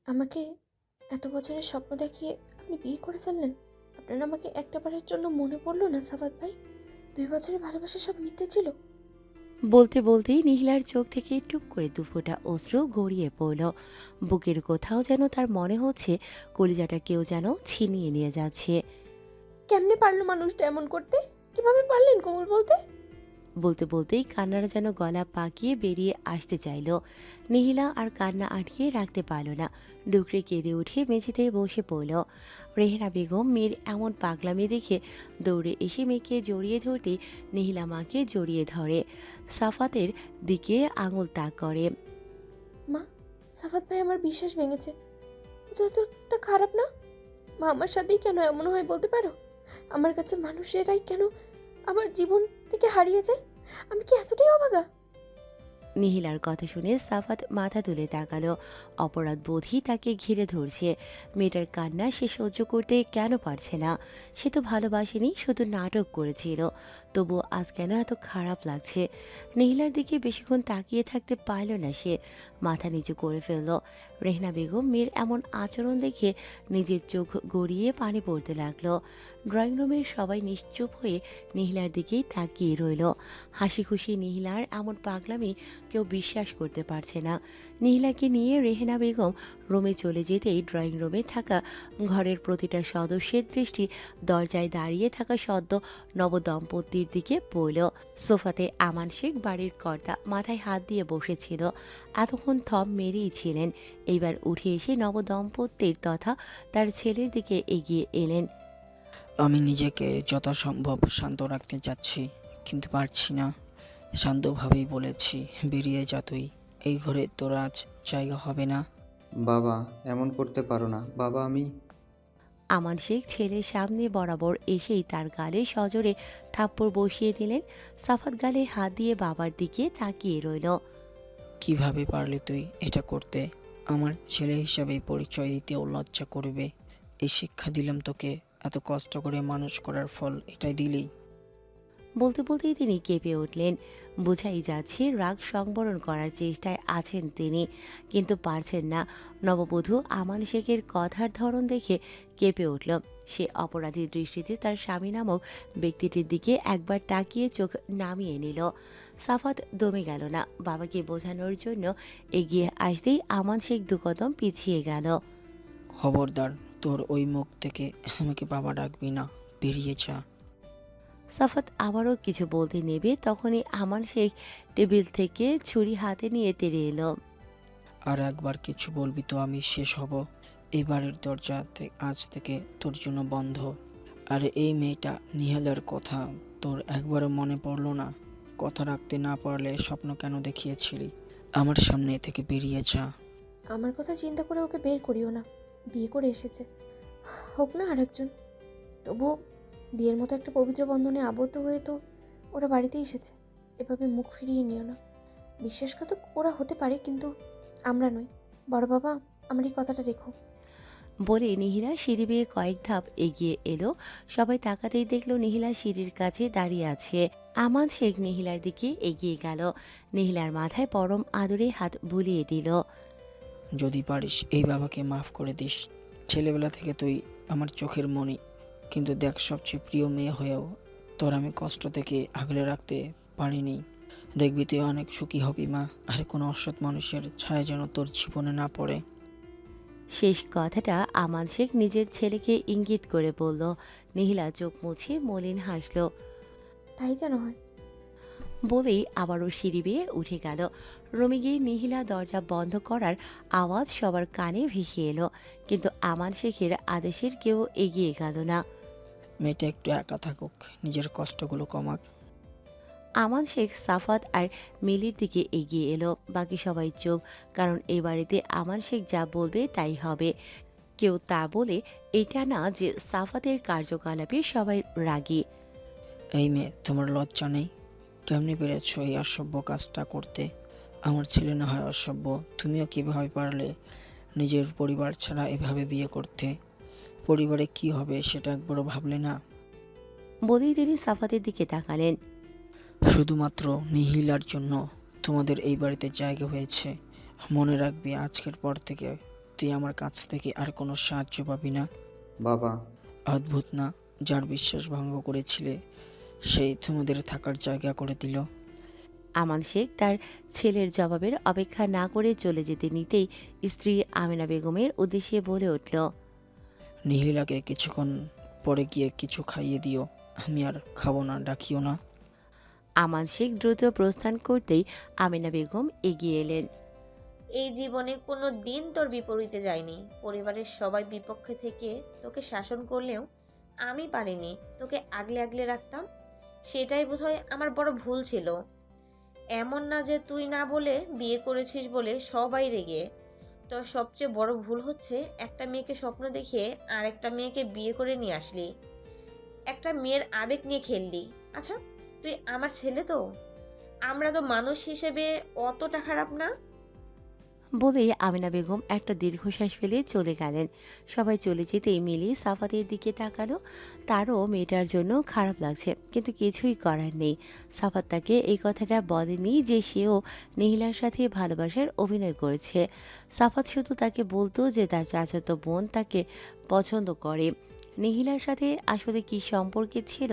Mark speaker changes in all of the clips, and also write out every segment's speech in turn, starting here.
Speaker 1: আমাকে এত বছরের স্বপ্ন দেখিয়ে আপনি বিয়ে করে ফেললেন। আপনার আমাকে একটাবারের জন্য মনে পড়লো না সাফাত ভাই? 2 বছরের ভালোবাসা সব মিথ্যে ছিল।
Speaker 2: বলতে বলতেই নিহিলার চোখ থেকে টুপ করে দুফোঁটা অশ্রু গড়িয়ে পড়ল। বুকের কোথাও যেন তার মনে হচ্ছে কলিজাটা কেউ যেন ছিনিয়ে নিয়ে যাচ্ছে।
Speaker 1: কেমনে পারলো মানুষটা এমন করতে? কিভাবে পারলেন কবুল বলতে?
Speaker 2: বলতে বলতেই কান্নাটা যেন গলা পাকিয়ে বেরিয়ে আসতে চাইল। নিহিলা আর কান্না আটকিয়ে রাখতে পারল না, ডুকরে কেঁদে উঠে মেঝেতে বসে পড়ল। রেহেনা বেগম মেয়ের এমন পাগলামি দেখে দৌড়ে এসে মেয়েকে জড়িয়ে ধরতেই নিহিলা মাকে জড়িয়ে ধরে, সাফাতের দিকে আঙুল তাক করে।
Speaker 1: মা, সাফাত ভাই আমার বিশ্বাস ভেঙেছে। ও তো এতটা খারাপ না। মা, আমার সাথেই কেন এমন হয় বলতে পারো? আমার কাছে মানুষেরাই কেন আমার জীবন থেকে হারিয়ে যায়? আমি কি এতটাই অভাগা?
Speaker 2: নিহিলার কথা শুনে সাফাত মাথা তুলে তাকালো। অপরাধ বোধই তাকে ঘিরে ধরছে। মেয়েটার কান্না সে সহ্য করতে কেন পারছে না? সে তো ভালোবাসেনি, শুধু নাটক করেছিল। তবু আজ কেন এত খারাপ লাগছে? নিহিলার দিকে বেশিক্ষণ তাকিয়ে থাকতে পারল না সে, মাথা নিচু করে ফেলল। রেহনা বেগম মেয়ের এমন আচরণ দেখে নিজের চোখ গড়িয়ে পানি পড়তে লাগলো। ড্রয়িং রুমের সবাই নিশ্চুপ হয়ে নিহিলার দিকেই তাকিয়ে রইল। হাসি খুশি নিহিলার এমন পাগলামি কেউ বিশ্বাস করতে পারছে না। নিহিলাকে নিয়ে রেহেনা বেগম রুমে চলে যেতেই ড্রয়িং রুমে থাকা ঘরের প্রতিটা সদস্যের দৃষ্টি দরজায় দাঁড়িয়ে থাকা সদ্য নবদম্পতির দিকে পড়ল। সোফাতে আমান শেখ বাড়ির কর্তা মাথায় হাত দিয়ে বসেছিল। এতক্ষণ থম মেরেই ছিলেন। এইবার উঠে এসে নবদম্পতির তথা তার ছেলের দিকে এগিয়ে এলেন।
Speaker 3: আমি নিজেকে যথাসম্ভব শান্ত রাখতে চাচ্ছি, কিন্তু পারছি না। শান্তভাবেই বলেছি, বেরিয়ে যা তুই। এই ঘরে তোর আজ জায়গা হবে না।
Speaker 4: বাবা, এমন করতে পারো না বাবা। আমি
Speaker 2: আমান শেখ ছেলের সামনে বরাবর এসেই তার গালে সজোরে থাপ্পড় বসিয়ে দিলেন। সাফাত গালে হাত দিয়ে বাবার দিকে তাকিয়ে রইল।
Speaker 3: কিভাবে পারলি তুই এটা করতে? আমার ছেলে হিসাবে পরিচয় দিতেও লজ্জা করবে। এই শিক্ষা দিলাম তোকে, এত কষ্ট করে মানুষ করার ফল এটাই দিলি?
Speaker 2: বলতে বলতেই তিনি কেঁপে উঠলেন। বোঝাই যাচ্ছে রাগ সংবরণ করার চেষ্টায় আছেন তিনি, কিন্তু পারছেন না। নববধূ আমান শেখের কথার ধরন দেখে কেঁপে উঠল। সে অপরাধীর দৃষ্টিতে তার স্বামী নামক ব্যক্তিটির দিকে একবার তাকিয়ে চোখ নামিয়ে নিল। সাফাত দমে গেল না। বাবাকে বোঝানোর জন্য এগিয়ে আসতেই আমান শেখ দুকদম পিছিয়ে গেল।
Speaker 3: খবরদার, তোর ওই মুখ থেকে আমাকে বাবা ডাকবি না, বেরিয়ে যা।
Speaker 2: সাফাত আবারও কিছু বলতে নেবে তখনই আমান শেখ টেবিল থেকে ছুরি হাতে নিয়ে তেড়ে এলো।
Speaker 3: আর একবার কিছু বলবি তো আমি শেষ হব। এই বাড়ির দরজা আজ থেকে তোর জন্য বন্ধ। আর এই মেয়েটা নিহালের কথা তোর একবারও মনে পড়লো না? কথা রাখতে না পারলে স্বপ্ন কেন দেখিয়েছিলি? আমার সামনে থেকে বেরিয়ে যা।
Speaker 1: আমার কথা চিন্তা করে ওকে বের করিও না। বিয়ে করে এসেছে, হোক না আরেকজন। তবুও বিয়ের মতো একটা পবিত্র বন্ধনে আবদ্ধ হয়ে তো ওরা বাড়িতে এসেছে। এভাবে মুখ ফিরিয়ে নিও না। বিশ্বাসঘাতক ওরা হতে পারে, কিন্তু আমরা নই। বড় বাবা, আমার এই কথাটা রেখো।
Speaker 2: বলে নিহিলা সিঁড়ি বেয়ে কয়েক ধাপ এগিয়ে এলো। সবাই তাকাতেই দেখলো নিহিলা সিঁড়ির কাছে দাঁড়িয়ে আছে। আমান শেখ নিহিলার দিকে এগিয়ে গেল। নিহিলার মাথায় পরম আদরে হাত বুলিয়ে দিল।
Speaker 3: যদি পারিস এই বাবাকে মাফ করে দিস। ছেলেবেলা থেকে তুই আমার চোখের মণি, কিন্তু দেখ, সবচেয়ে প্রিয় মেয়ে হয়েও তোর আমি কষ্ট থেকে আগলে রাখতে পারিনি। দেখবি তুই অনেক সুখী হবি মা। আর কোনো অসৎ মানুষের ছায়া যেন তোর জীবনে না পড়ে।
Speaker 2: শেষ কথাটা আমান শেখ নিজের ছেলেকে ইঙ্গিত করে বলল। নিহিলা চোখ মুছে মলিন হাসল।
Speaker 1: তাই যেন হয়।
Speaker 2: বলেই আবারও সিঁড়ি বেয়ে উঠে গেল। রুমে গিয়ে নিহিলা দরজা বন্ধ করার আওয়াজ সবার কানে ভেসে এলো, কিন্তু আমান শেখের আদেশের কেউ এগিয়ে গেল না।
Speaker 3: মেয়েটা একটু একা থাকুক, নিজের কষ্টগুলো কমাক।
Speaker 2: আমান শেখ সাফাত আর মিলির দিকে এগিয়ে এলো। বাকি সবাই চুপ, কারণ এই বাড়িতে আমান শেখ যা বলবে তাই হবে। কেউ তা বলে এটা না যে সাফাতের কার্যকলাপে সবাই রাগী।
Speaker 3: এই মেয়ে, তোমার লজ্জা নেই? কেমনি পেরেছ এই অসভ্য কাজটা করতে? আমার ছেলে না হয় অসভ্য, তুমিও কিভাবে পারলে নিজের পরিবার ছাড়া এভাবে বিয়ে করতে? পরিবারে কি হবে সেটা একবারও ভাবলে না?
Speaker 2: বলেই তিনি সাফাতের দিকে তাকালেন।
Speaker 3: শুধুমাত্র নিহিলার জন্য তোমাদের এই বাড়িতে জায়গা হয়েছে। মনে রাখবি, আজকের পর থেকে তুই আমার কাছ থেকে আর কোনো সাহায্য পাবি না।
Speaker 4: বাবা,
Speaker 3: অদ্ভুত না, যার বিশ্বাস ভঙ্গ করেছিলে সেই তোমাদের থাকার জায়গা করে দিল।
Speaker 2: আমান শেখ তার ছেলের জবাবের অপেক্ষা না করে চলে যেতে নিতেই স্ত্রী আমেনা বেগমের উদ্দেশ্যে বলে উঠল,
Speaker 3: নিহিলাকে কিছুক্ষণ পরে গিয়ে কিছু খাইয়ে দিও। আমি আর খাবো না, ডাকিও না।
Speaker 2: আমান শেখ দ্রুত প্রস্থান করতেই আমেনা বেগম এগিয়ে এলেন।
Speaker 5: এই জীবনে কোনো দিন তোর বিপরীতে যায়নি। পরিবারের সবাই বিপক্ষে থেকে তোকে শাসন করলেও আমি পারিনি, তোকে আগলে আগলে রাখতাম। সেটাই বোধহয় আমার বড় ভুল ছিল। এমন না যে তুই না বলে বিয়ে করেছিস বলে সবাই রেগে। তোর সবচেয়ে বড় ভুল হচ্ছে একটা মেয়েকে স্বপ্ন দেখিয়ে আর একটা মেয়েকে বিয়ে করে নিয়ে আসলি। একটা মেয়ের আবেগ নিয়ে খেললি। আচ্ছা, তুই আমার ছেলে তো, আমরা তো মানুষ হিসেবে অতটা খারাপ না।
Speaker 2: বলেই আমেনা বেগম একটা দীর্ঘশ্বাস ফেলে চলে গেলেন। সবাই চলে যেতেই মিলি সাফাতের দিকে তাকালো। তারও মেয়েটার জন্য খারাপ লাগছে, কিন্তু কিছুই করার নেই। সাফাত তাকে এই কথাটা বলেনি যে সেও নিহিলার সাথে ভালোবাসার অভিনয় করেছে। সাফাত শুধু তাকে বলতো যে তার চাচাতো বোন তাকে পছন্দ করে। নিহিলার সাথে আসলে কি সম্পর্কে ছিল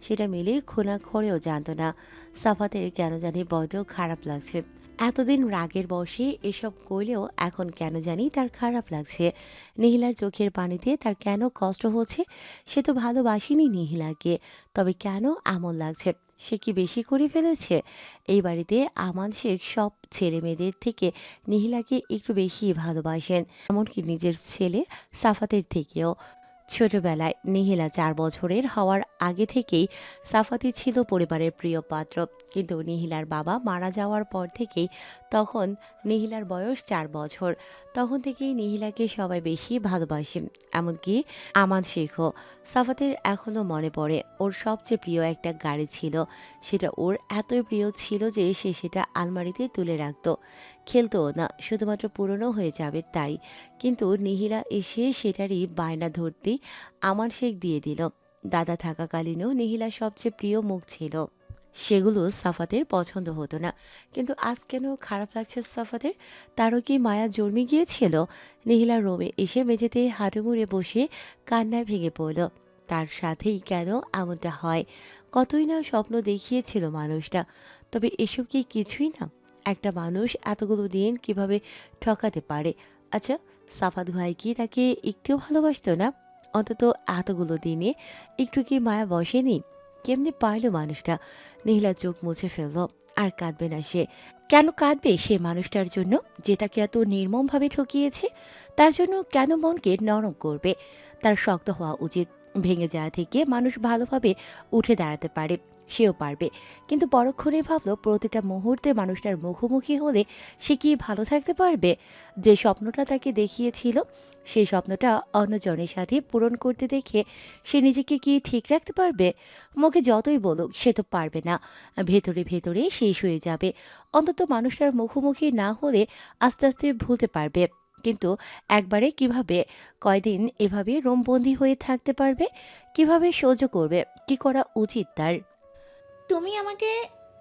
Speaker 2: সেটা মিলি খোনাখড়েও জানতো না। সাফাতের কেন জানি বড্ড খারাপ লাগছে। এতদিন রাগের বশে এসব করলেও এখন কেন জানি তার খারাপ লাগছে। নিহিলার চোখের পানিতে তার কেন কষ্ট হচ্ছে। সে তো ভালোবাসেনি নিহিলাকে, তবে কেন এমন লাগছে? সে কি বেশি করে ফেলেছে? এই বাড়িতে আমান শেখ সব ছেলে মেয়েদের থেকে নিহিলাকে একটু বেশি ভালোবাসেন, এমনকি নিজের ছেলে সাফাতের থেকেও। ছোটবেলায় নিহিলা 4 বছরের হওয়ার আগে থেকেই সাফাতি ছিল পরিবারের প্রিয় পাত্র, কিন্তু নিহিলার বাবা মারা যাওয়ার পর থেকেই, তখন নিহিলার বয়স 4 বছর, তখন থেকেই নিহিলাকে সবাই বেশি ভালোবাসে, এমনকি আমান শেখও। সাফাতের এখনও মনে পড়ে ওর সবচেয়ে প্রিয় একটা গাড়ি ছিল। সেটা ওর এতই প্রিয় ছিল যে সে সেটা আলমারিতে তুলে রাখত, খেলতো না, শুধুমাত্র পুরনো হয়ে যাবে তাই। কিন্তু নিহিলা এসে সেটারই বায়না ধরতেই আমান শেখ দিয়ে দিল। দাদা থাকাকালীনও নিহিলার সবচেয়ে প্রিয় মুখ ছিল, সেগুলো সাফাতের পছন্দ হতো না। কিন্তু আজ কেন খারাপ লাগছে সাফাতের? তারও কি মায়া জন্মে গিয়েছিল? নিহিলার রুমে এসে মেঝেতে হাঁটু মুড়ে বসে কান্নায় ভেঙে পড়ল। তার সাথেই কেন এমনটা হয়? কতই না স্বপ্ন দেখিয়েছিল মানুষটা, তবে এসব কি কিছুই না? একটা মানুষ এতগুলো দিন কিভাবে ঠকাতে পারে? আচ্ছা, সাফাত ভাই কি তাকে একটু ভালোবাসতো না? অন্তত এতগুলো দিনে একটু কি মায়া বসেনি? কেমনি পারল মানুষটা? নিহিলা চোখ মুছে ফেলল। আর কাঁদবে না সে। কেন কাঁদবে সে মানুষটার জন্য যে তাকে এত নির্মমভাবে ঠকিয়েছে? তার জন্য কেন মনকে নরম করবে? তার শক্ত হওয়া উচিত। ভেঙে যাওয়া থেকে মানুষ ভালোভাবে উঠে দাঁড়াতে পারে, সেও পারবে। কিন্তু পরক্ষণে ভাবল প্রতিটা মুহূর্তে মানুষটার মুখোমুখি হলে সে কি ভালো থাকতে পারবে? যে স্বপ্নটা তাকে দেখিয়েছিল সেই স্বপ্নটা অন্যজনের সাথে পূরণ করতে দেখে সে নিজেকে কি ঠিক রাখতে পারবে? মুখে যতই বলুক সে তো পারবে না, ভেতরে ভেতরে শেষ হয়ে যাবে। অন্তত মানুষটার মুখোমুখি না হলে আস্তে আস্তে ভুলতে পারবে। কিন্তু একবারে কিভাবে? কয়দিন এভাবে রুমবন্দি হয়ে থাকতে পারবে? কিভাবে সহ্য করবে? কি করা উচিত তার?
Speaker 6: তুমি আমাকে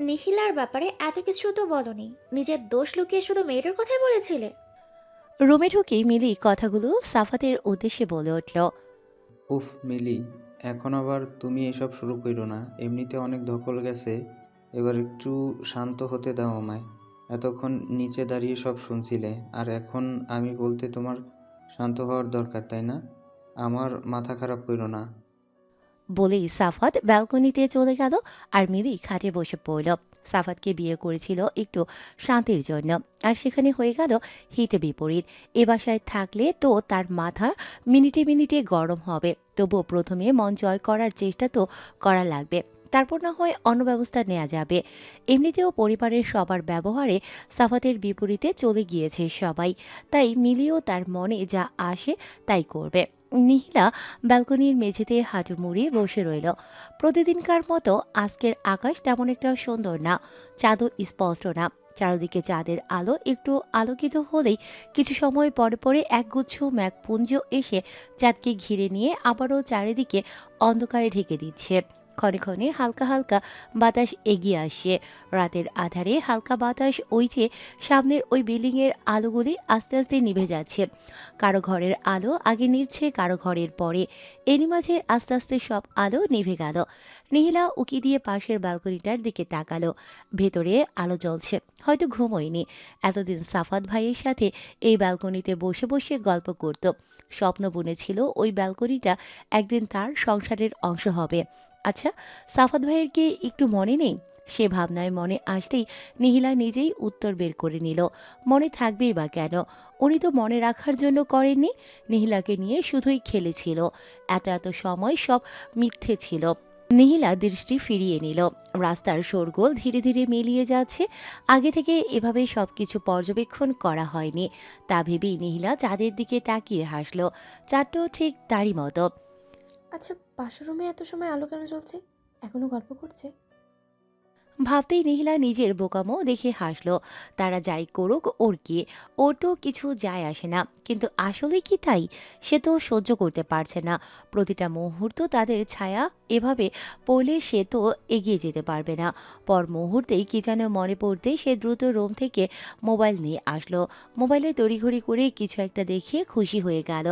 Speaker 6: নিখিলার ব্যাপারে এত কিছু তো বলনি, নিজের দোষ লুকিয়ে শুধু মেয়েটার কথাই বলেছিলে।
Speaker 2: রুমে ঢুকেই মিলি কথাগুলো সাফাতের উদ্দেশ্যে বলে উঠল।
Speaker 4: উফ মিলি, এখন আবার তুমি এসব শুরু করো না। এমনিতে অনেক ধকল গেছে, এবার একটু শান্ত হতে দাও আমায়। এতক্ষণ নিচে দাঁড়িয়ে সব শুনছিলে, আর এখন আমি বলতে তোমার শান্ত হওয়ার দরকার, তাই না? আমার মাথা খারাপ করো না।
Speaker 2: বলেই সাফাত ব্যালকনিতে চলে গেল আর মিলি খাটে বসে পড়ল। সাফাতকে বিয়ে করেছিল একটু শান্তির জন্য, আর সেখানে হয়ে গেল হিতে বিপরীত। এ বাসায় থাকলে তো তার মাথা মিনিটে মিনিটে গরম হবে। তবুও প্রথমে মন জয় করার চেষ্টা তো করা লাগবে, তারপর না হয় অন্য ব্যবস্থা নেওয়া যাবে। এমনিতেও পরিবারের সবার ব্যবহারে সাফাতের বিপরীতে চলে গিয়েছে সবাই, তাই মিলিও তার মনে যা আসে তাই করবে। নিহিলা ব্যালকনির মেঝেতে হাঁটু মুড়িয়ে বসে রইল। প্রতিদিনকার মতো আজকের আকাশ তেমন একটা সুন্দর না, চাঁদও স্পষ্ট না। চারদিকে চাঁদের আলো একটু আলোকিত হলেই কিছু সময় পরে পরে একগুচ্ছ মেঘপুঞ্জ এসে চাঁদকে ঘিরে নিয়ে আবারও চারিদিকে অন্ধকারে ঢেকে দিচ্ছে। ক্ষণে ক্ষণে হালকা হালকা বাতাস এগিয়ে আসে। রাতের আধারে হালকা বাতাস, ওই যে সামনের ওই বিল্ডিংয়ের আলোগুলি আস্তে আস্তে নিভে যাচ্ছে। কারো ঘরের আলো আগে নিভছে, কারো ঘরের পরে। এরই মাঝে আস্তে আস্তে সব আলো নিভে গেল। নিহিলা উকি দিয়ে পাশের ব্যালকনিটার দিকে তাকালো। ভেতরে আলো জ্বলছে, হয়তো ঘুমোয়নি। এতদিন সাফাত ভাইয়ের সাথে এই ব্যালকনিতে বসে বসে গল্প করত। স্বপ্ন বুনেছিল ওই ব্যালকনিটা একদিন তার সংসারের অংশ হবে। আচ্ছা, সাফাত ভাইয়ের কি একটু মনে নেই? সে ভাবনায় মনে আসতেই নিহিলা নিজেই উত্তর বের করে নিল। মনে থাকবেই বা কেন? উনি তো মনে রাখার জন্য করেননি। নিহিলাকে নিয়ে শুধুই খেলেছিল। এত এত সময় সব মিথ্যে ছিল। নিহিলা দৃষ্টি ফিরিয়ে নিল। রাস্তার শোরগোল ধীরে ধীরে মিলিয়ে যাচ্ছে। আগে থেকে এভাবে সবকিছু পর্যবেক্ষণ করা হয়নি। তা ভেবেই নিহিলা চাঁদের দিকে তাকিয়ে হাসল। চাঁদটাও ঠিক তারই মতো।
Speaker 1: আচ্ছা, পাশের রুমে এত সময় আলো কেন জ্বলছে? এখনো গল্প করছে?
Speaker 2: ভাবতেই নিহিলা নিজের বোকামো দেখে হাসল। তারা যাই করুক, ওর কি? ওর তো কিছু যায় আসে না। কিন্তু আসলে কি তাই? সে তো সহ্য করতে পারছে না। প্রতিটা মুহূর্ত তাদের ছায়া এভাবে পড়লে সে তো এগিয়ে যেতে পারবে না। পর মুহূর্তেই কি যেন মনে পড়তে সে দ্রুত রুম থেকে মোবাইল নিয়ে আসলো। মোবাইলে তড়িঘড়ি করে কিছু একটা দেখে খুশি হয়ে গেল।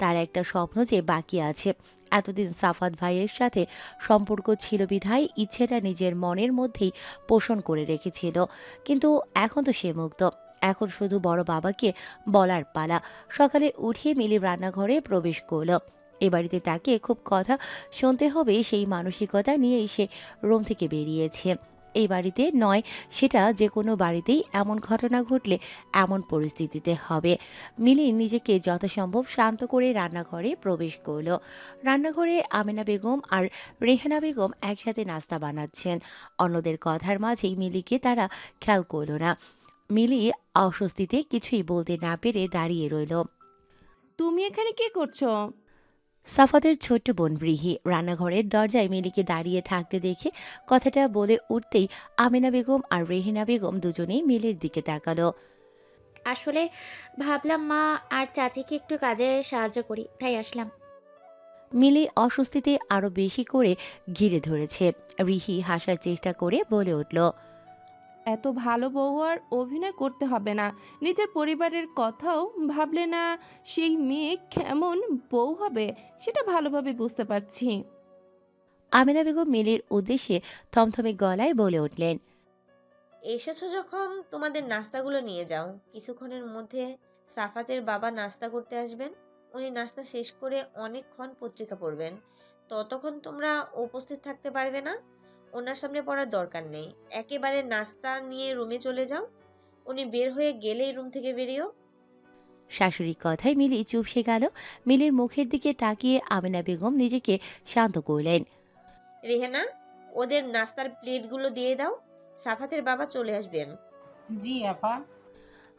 Speaker 2: তার একটা স্বপ্ন যে বাকি আছে। এতদিন সাফাত ভাইয়ের সাথে সম্পর্ক ছিল বিধায় ইচ্ছেটা নিজের মনের মধ্যেই পোষণ করে রেখেছিল। কিন্তু এখন তো সে মুক্ত। এখন শুধু বড় বাবাকে বলার পালা। সকালে উঠে মিলি রান্নাঘরে প্রবেশ করল। এ বাড়িতে তাকে খুব কথা শুনতে হবে, সেই মানসিকতা নিয়েই সে রুম থেকে বেরিয়েছে। এই বাড়িতে নয়, সেটা যে কোনো বাড়িতেই এমন ঘটনা ঘটলে এমন পরিস্থিতিতে হবে। মিলি নিজেকে যথাসম্ভব শান্ত করে রান্নাঘরে প্রবেশ করল। রান্নাঘরে আমেনা বেগম আর রেহানা বেগম একসাথে নাস্তা বানাচ্ছেন। অন্যদের কথার মাঝেই মিলিকে তারা খেয়াল করল না। মিলি অস্বস্তিতে কিছুই বলতে না পেরে দাঁড়িয়ে রইল।
Speaker 7: তুমি এখানে কি করছো?
Speaker 2: সাফাতের ছোট্ট বোন ব্রিহি রান্নাঘরের দরজায় মিলিকে দাঁড়িয়ে থাকতে দেখে কথাটা বলে উঠতেই আমেনা বেগম আর রেহেনা বেগম দুজনেই মিলির দিকে তাকালো।
Speaker 6: আসলে ভাবলাম মা আর চাচিকে একটু কাজে সাহায্য করি, তাই আসলাম।
Speaker 2: মিলি অস্বস্তিতে আরো বেশি করে ঘিরে ধরেছে। রিহি হাসার চেষ্টা করে বলে উঠল,
Speaker 7: এত ভালো বউ আর অভিনয় করতে হবে না। নিজের পরিবারের কথাও ভাবলে না সেই মেয়ে কেমন বউ হবে সেটা ভালোভাবে বুঝতে পারছি।
Speaker 2: আমেনা বেগম মিলির উদ্দেশ্যে থমথমে গলায় বলে উঠলেন,
Speaker 5: এসেছো যখন তোমাদের নাস্তাগুলো নিয়ে যাও। কিছুক্ষণের মধ্যে সাফাতের বাবা নাস্তা করতে আসবেন। উনি নাস্তা শেষ করে অনেকক্ষণ পত্রিকা পড়বেন। ততক্ষণ তোমরা উপস্থিত থাকতে পারবে না। ওনার সামনে পড়ার দরকার নেই। একেবারে নাস্তা নিয়ে রুমে চলে যাও। উনি বের হয়ে গেলেই রুম থেকে বেরিও।
Speaker 2: শাশুড়ির কথায় মিলি চুপসে গেল। মিলির মুখের দিকে তাকিয়ে আমেনা বেগম নিজেকে শান্ত করলেন।
Speaker 5: রেহেনা, ওদের নাস্তার প্লেটগুলো দিয়ে দাও। সাফাতের বাবা চলে আসবেন।
Speaker 8: জি আপা।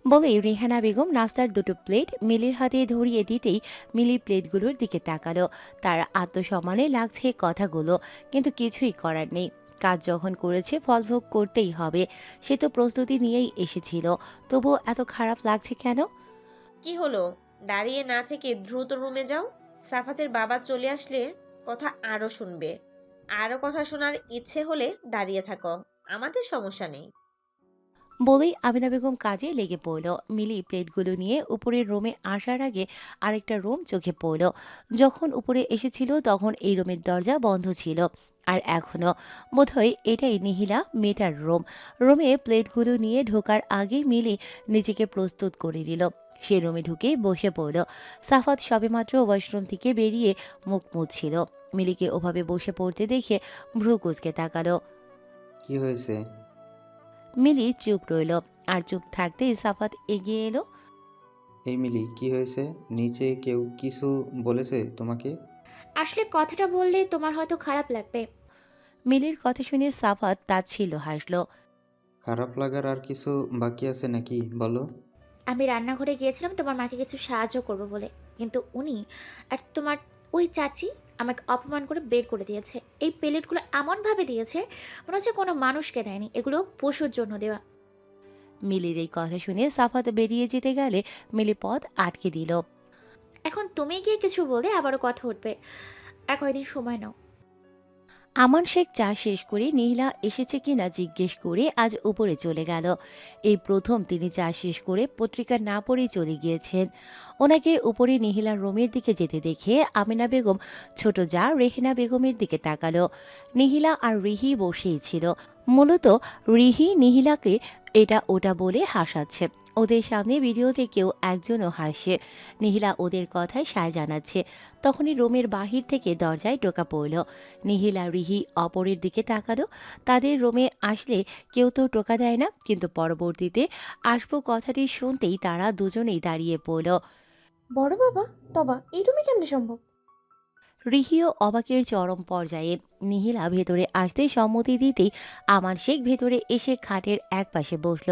Speaker 2: বলে রেহানা বেগম নাস্তার দুটো প্লেট মিলির হাতে ধরিয়ে দিতেই মিলি প্লেটগুলোর দিকে তাকালো। তার আত্মসম্মানে লাগছে কথাগুলো, কিন্তু কিছুই করার নেই। কাজ যখন করেছে ফলভোগ করতেই হবে। সে তো প্রস্তুতি নিয়েই এসেছিল। তবুও এত খারাপ লাগছে কেন?
Speaker 5: কি হলো? দাঁড়িয়ে না থেকে দ্রুত রুমে যাও। সাফাতের বাবা চলে আসলে কথা আরো শুনবে। আরো কথা শোনার ইচ্ছে হলে দাঁড়িয়ে থাকো, আমাদের সমস্যা নেই।
Speaker 2: বলেই আমিনা বেগম কাজে লেগে পড়ল। মিলি প্লেটগুলো নিয়ে উপরের রুমে আসার আগে আরেকটা রুম চোখে পড়ল। যখন উপরে এসেছিল তখন এই রুমের দরজা বন্ধ ছিল। আর এখনও বোধহয় এটাই নিহিলা মেটার রুম। রুমে প্লেটগুলো নিয়ে ঢোকার আগে মিলি নিজেকে প্রস্তুত করে নিল। সে রুমে ঢুকে বসে পড়ল। সাফাত সবেমাত্র ওয়াশরুম থেকে বেরিয়ে মুখ মুছছিল। মিলিকে ওভাবে বসে পড়তে দেখে ভ্রু কুঁচকে তাকালো।
Speaker 4: কি হয়েছে?
Speaker 2: মিলি চুপ রইল। আর চুপ থাকতেই সাফাত এগিয়ে এলো।
Speaker 4: এই মিলি, কি হয়েছে? নিচে কেউ কিছু বলেছে তোমাকে?
Speaker 6: আসলে কথাটা বললে তোমার হয়তো খারাপ লাগবে।
Speaker 2: মিলির কথা শুনে সাফাত তাচ্ছিল্য হাসল।
Speaker 4: খারাপ লাগার আর কিছু বাকি আছে নাকি, বলো?
Speaker 6: আমি রান্নাঘরে গিয়েছিলাম তোমার মাকে কিছু সাহায্য করবো বলে, কিন্তু উনি আর তোমার ওই চাচি আমাকে অপমান করে বের করে দিয়েছে। এই প্লেটগুলো এমনভাবে দিয়েছে মনে হচ্ছে কোনো মানুষকে দেয়নি, এগুলো পশুর জন্য দেওয়া।
Speaker 2: মিলির এই কথা শুনে সাফাত বেরিয়ে যেতে গেলে মিলি পথ আটকে দিল।
Speaker 6: এখন তুমি গিয়ে কিছু বলে আবারও কথা উঠবে। আর কয়দিন সময় নাও।
Speaker 2: আমান শেখ চা শেষ করে নিহিলা এসেছে কিনা জিজ্ঞেস করে আজ উপরে চলে গেল। এই প্রথম তিনি চা শেষ করে পত্রিকা না পড়েই চলে গিয়েছেন। ওনাকে উপরে নিহিলার রুমের দিকে যেতে দেখে আমিনা বেগম ছোট যা রেহেনা বেগমের দিকে তাকালো। নিহিলা আর রিহি বসেই ছিল। মূলত রিহি নিহিলাকে এটা ওটা বলে হাসাচ্ছে। ওদের সামনে ভিডিওতে কেউ একজনও হাসে। নিহিলা ওদের কথায় সায় জানাচ্ছে। তখনই রুমের বাহির থেকে দরজায় টোকা পড়ল। নিহিলা রিহি অপরের দিকে তাকালো। তাদের রুমে আসলে কেউ তো টোকা দেয় না, কিন্তু পরবর্তীতে আসবো কথাটি শুনতেই তারা দুজনেই দাঁড়িয়ে পড়ল।
Speaker 1: বড় বাবা, তবা এই রুমে কেমনে সম্ভব?
Speaker 2: রিহিও অবাকের চরম পর্যায়ে। নিহিলা ভেতরে আসতে সম্মতি দিতেই আমান শেখ ভেতরে এসে খাটের এক পাশে বসল।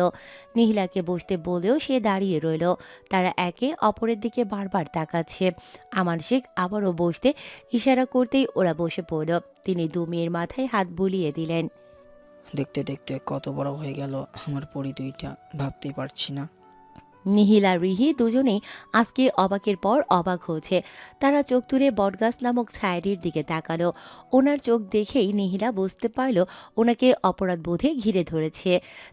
Speaker 2: নিহিলাকে বসতে বলেও সে দাঁড়িয়ে রইল। তারা একে অপরের দিকে বারবার তাকাচ্ছে। আমান শেখ আবারও বসতে ইশারা করতেই ওরা বসে পড়ল। তিনি দু মেয়ের মাথায় হাত বুলিয়ে দিলেন।
Speaker 3: দেখতে দেখতে কত বড় হয়ে গেল আমার পরি দুইটা, ভাবতেই পারছি না।
Speaker 2: নিহিলা রিহি দুজনেই আজকে অবাকের পর অবাক হয়েছে। তারা চোখ তুলে বটগাছ নামক ছায়াটির দিকে তাকালো। ওনার চোখ দেখেই নিহিলা বুঝতে পারল ওনাকে অপরাধ বোধে ঘিরে ধরেছে।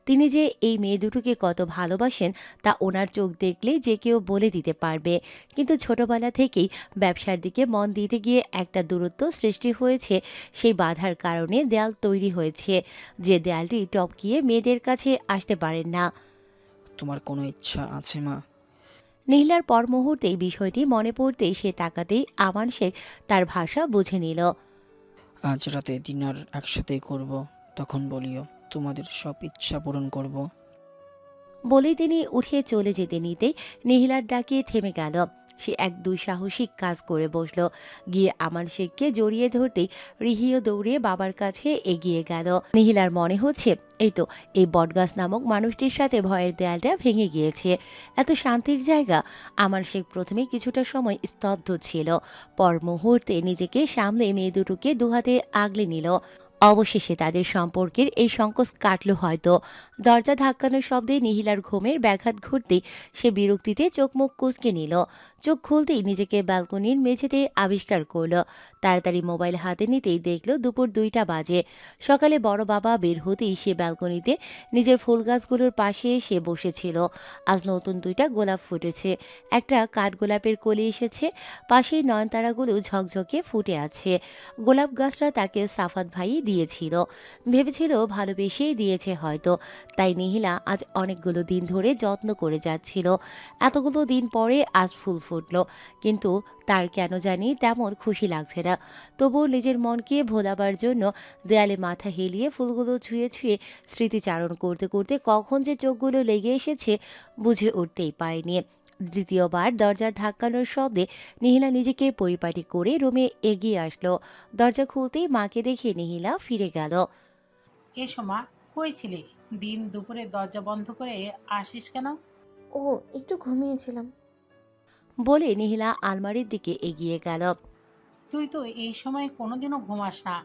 Speaker 2: তিনি যে এই মেয়ে দুটোকে কত ভালোবাসেন তা ওনার চোখ দেখলেই যে কেউ বলে দিতে পারবে। কিন্তু ছোটবেলা থেকেই ব্যবসার দিকে মন দিতে গিয়ে একটা দূরত্ব সৃষ্টি হয়েছে। সেই বাধার কারণে দেয়াল তৈরি হয়েছে, যে দেয়ালটি টপকিয়ে মেয়েদের কাছে আসতে পারেন না।
Speaker 3: তোমার কোনো ইচ্ছা আছে মা?
Speaker 2: নিহিলার পর মুহূর্তেই বিষয়টি মনে পড়তেই সে তাকাতেই আমান শেখ তার ভাষা বুঝে নিল।
Speaker 3: আজ রাতে ডিনার একসাথেই করব, তখন বলিও তোমাদের সব ইচ্ছা পূরণ করব।
Speaker 2: বলেই তিনি উঠে চলে যেতে নিতেই নিহিলার ডাকে থেমে গেল। সে এক দুঃসাহসিক কাজ করে বসল। গিয়ে আমান শেখকে জড়িয়ে ধরতেই রিহিও দৌড়ে বাবার কাছে এগিয়ে গেল। নিহিলার মনে হচ্ছে এই তো এই বটগাছ নামক মানুষটির সাথে ভয়ের দেয়ালটা ভেঙে গিয়েছে। এত শান্তির জায়গা। আমান শেখ প্রথমে কিছুটা সময় স্তব্ধ ছিল, পর মুহূর্তে নিজেকে সামলে মেয়ে দুটোকে দুহাতে আগলে নিল। অবশেষে তাদের সম্পর্কের এই সংকোচ কাটল হয়তো। দরজা ধাক্কানোর শব্দে নিহিলার ঘুমের ব্যাঘাত ঘটতেই সে বিরক্তিতে চোখ মুখ কুঁচকে নিল। চোখ খুলতেই নিজেকে ব্যালকনির মেঝেতে আবিষ্কার করল। তাড়াতাড়ি মোবাইল হাতে নিতেই দেখল দুপুর 2টা বাজে। সকালে বড় বাবা বের হতেই সে ব্যালকনিতে নিজের ফুল গাছগুলোর পাশে এসে বসেছিল। আজ নতুন 2টা গোলাপ ফুটেছে। একটা কাঠগোলাপের কলি এসেছে, পাশেই নয়নতারাগুলো ঝকঝকে ফুটে আছে। গোলাপ গাছটা তাকে সাফাত ভাই দিয়েছিল। ভেবেছিল ভালোবেসেই দিয়েছে হয়তো, তাই নিহিলা আজ অনেকগুলো দিন ধরে যত্ন করে যাচ্ছিল। এতগুলো দিন পরে আজ ফুল ফুটল, কিন্তু তার কেন জানি তেমন খুশি লাগছে না। তবুও নিজের মনকে ভোলাবার জন্য দেয়ালে মাথা হেলিয়ে ফুলগুলো ছুঁয়ে ছুঁয়ে স্মৃতিচারণ করতে করতে কখন যে চোখগুলো লেগে এসেছে বুঝে উঠতেই পারেনি। দ্বিতীয়বার দরজার ধাক্কানোর শব্দে নিহিলা নিজেকে পরিপাটি করে রুমে এগিয়ে আসলো। দরজা খুলতেই মাকে দেখে নিহিলা ফিরে গেল।
Speaker 8: এসো মা, কই ছিলি? দিন দুপুরে দরজা বন্ধ করে আসিস কেন?
Speaker 1: ও, একটু ঘুমিয়েছিলাম।
Speaker 2: বলে নিহিলা আলমারির দিকে এগিয়ে গেল।
Speaker 8: তুই তো এই সময় কোনোদিনও ঘুমাস না।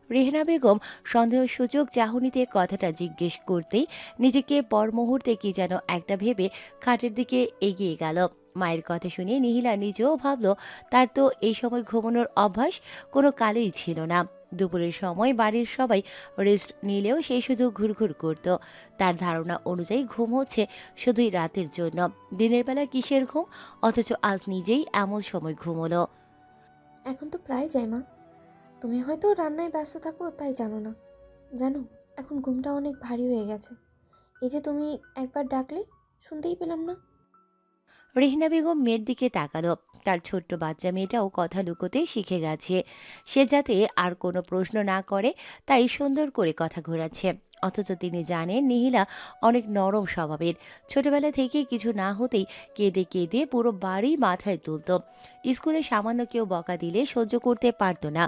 Speaker 2: রেহনা বেগম সন্দেহসূচক চাহনিতে কথাটা জিজ্ঞেস করতেই নিজেকে পর মুহূর্তে কি যেন একটা ভেবে খাটের দিকে এগিয়ে গেল। মায়ের কথা শুনে নিহিলা নিজেও ভাবল তার তো এই সময় ঘুমানোর অভ্যাস কোনো কালেই ছিল না। দুপুরের সময় বাড়ির সবাই রেস্ট নিলেও সে শুধু ঘুরঘুর করত। তার ধারণা অনুযায়ী ঘুম হচ্ছে শুধুই রাতের জন্য, দিনের বেলা কিসের ঘুম? অথচ আজ নিজেই এমন সময় ঘুমোলো।
Speaker 1: এখন তো প্রায় যাই মা। তুমি হয়তো রান্নায় ব্যস্ত থাকো তাই জানো না। জানো, এখন ঘুমটা অনেক ভারী হয়ে গেছে। এই যে তুমি একবার ডাকলে শুনতেই পেলাম না।
Speaker 2: রেহনা বেগম মেয়ের দিকে তাকালো। তার ছোট্ট বাচ্চা মেয়েটাও কথা লুকোতে শিখে গেছে। সে যাতে আর কোনো প্রশ্ন না করে তাই সুন্দর করে কথা ঘোরাচ্ছে। অথচ তিনি জানেন নিহিলা অনেক নরম স্বভাবের। ছোটবেলা থেকে কিছু না হতেই কেঁদে কেঁদে পুরো বাড়ি মাথায় তুলত। স্কুলে সামান্য কেউ বকা দিলে সহ্য করতে পারতো না,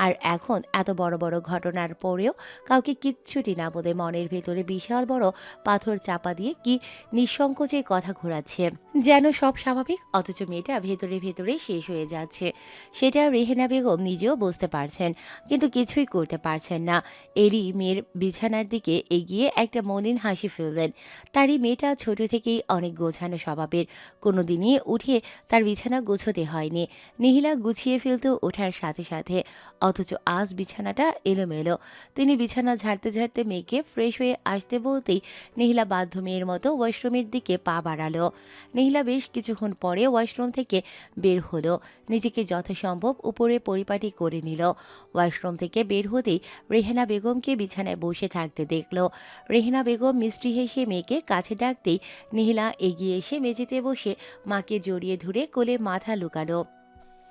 Speaker 2: আর এখন এত বড় বড় ঘটনার পরেও কাউকে কিচ্ছুটি না বলে মনের ভেতরে বিশাল বড় পাথর চাপা দিয়ে কি নিঃসংকোচে কথা ঘোরাচ্ছে। যেন সব স্বাভাবিক, অথচ মেয়েটা ভেতরে ভেতরে শেষ হয়ে যাচ্ছে। সেটা রেহেনা বেগম নিজেও বুঝতে পারছেন, কিন্তু কিছুই করতে পারছেন না। এরই মেয়ের বিছানার দিকে এগিয়ে একটা মলিন হাসি ফেললেন। তারই মেয়েটা ছোট থেকেই অনেক গোছানো স্বভাবের। কোনোদিনই উঠে তার বিছানা গোছাতে হয় হয়নি। নিহিলা গুছিয়ে ফেলত ওঠার সাথে সাথে, অথচ আজ বিছানাটা এলোমেলো। তিনি বিছানা ঝাড়তে ঝাড়তে মেয়েকে ফ্রেশ হয়ে আসতে বলতেই নিহিলা বাধ্য মেয়ের মতো ওয়াশরুমের দিকে পা বাড়ালো। নিহিলা বেশ কিছুক্ষণ পরে ওয়াশরুম থেকে বের হলো, নিজেকে যথাসম্ভব উপরে পরিপাটি করে নিল। ওয়াশরুম থেকে বের হতেই রেহেনা বেগমকে বিছানায় বসে থাকতে দেখল। রেহেনা বেগম মিষ্টি হেসে মেয়েকে কাছে ডাকতেই নিহিলা এগিয়ে এসে মেঝেতে বসে মাকে জড়িয়ে ধরে কোলে মাথা লুকালো।